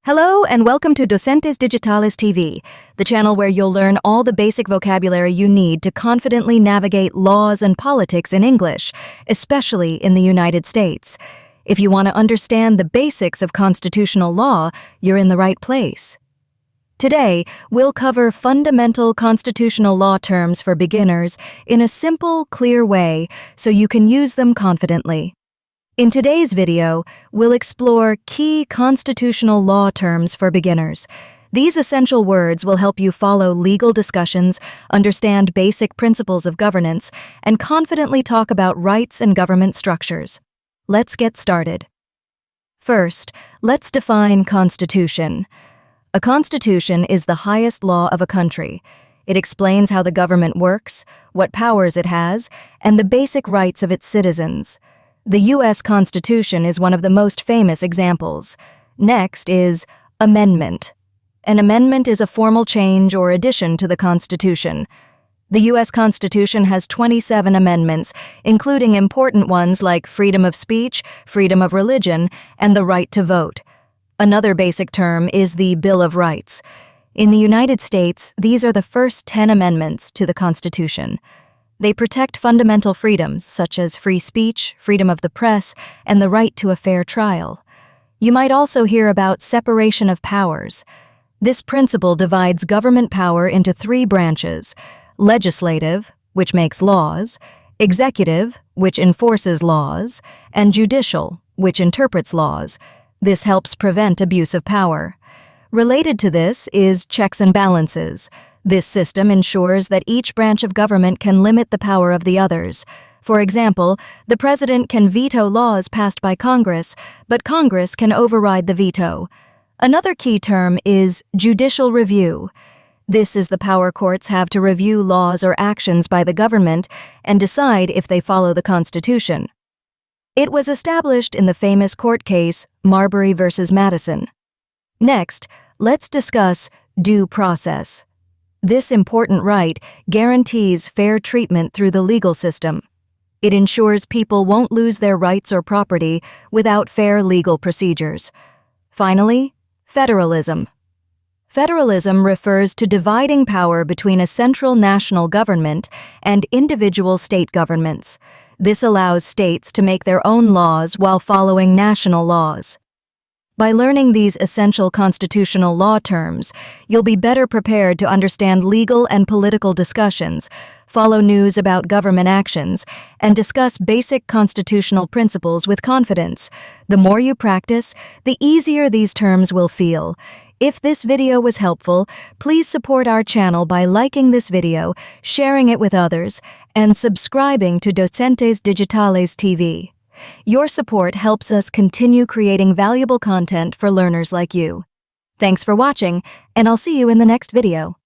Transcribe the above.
Hello and welcome to Docentes Digitales TV, the channel where you'll learn all the basic vocabulary you need to confidently navigate laws and politics in English, especially in the United States. If you want to understand the basics of constitutional law, you're in the right place. Today, we'll cover fundamental constitutional law terms for beginners in a simple, clear way so you can use them confidently. In today's video, we'll explore key constitutional law terms for beginners. These essential words will help you follow legal discussions, understand basic principles of governance, and confidently talk about rights and government structures. Let's get started. First, let's define constitution. A constitution is the highest law of a country. It explains how the government works, what powers it has, and the basic rights of its citizens. The U.S. Constitution is one of the most famous examples. Next is amendment. An amendment is a formal change or addition to the Constitution. The U.S. Constitution has 27 amendments, including important ones like freedom of speech, freedom of religion, and the right to vote. Another basic term is the Bill of Rights. In the United States, these are the first 10 amendments to the Constitution. They protect fundamental freedoms such as free speech, freedom of the press, and the right to a fair trial. You might also hear about separation of powers. This principle divides government power into three branches: legislative, which makes laws; executive, which enforces laws; and judicial, which interprets laws. This helps prevent abuse of power. Related to this is checks and balances. This system ensures that each branch of government can limit the power of the others. For example, the president can veto laws passed by Congress, but Congress can override the veto. Another key term is judicial review. This is the power courts have to review laws or actions by the government and decide if they follow the Constitution. It was established in the famous court case Marbury v. Madison. Next, let's discuss due process. This important right guarantees fair treatment through the legal system. It ensures people won't lose their rights or property without fair legal procedures. Finally, federalism. Federalism refers to dividing power between a central national government and individual state governments. This allows states to make their own laws while following national laws. By learning these essential constitutional law terms, you'll be better prepared to understand legal and political discussions, follow news about government actions, and discuss basic constitutional principles with confidence. The more you practice, the easier these terms will feel. If this video was helpful, please support our channel by liking this video, sharing it with others, and subscribing to Docentes Digitales TV. Your support helps us continue creating valuable content for learners like you. Thanks for watching, and I'll see you in the next video.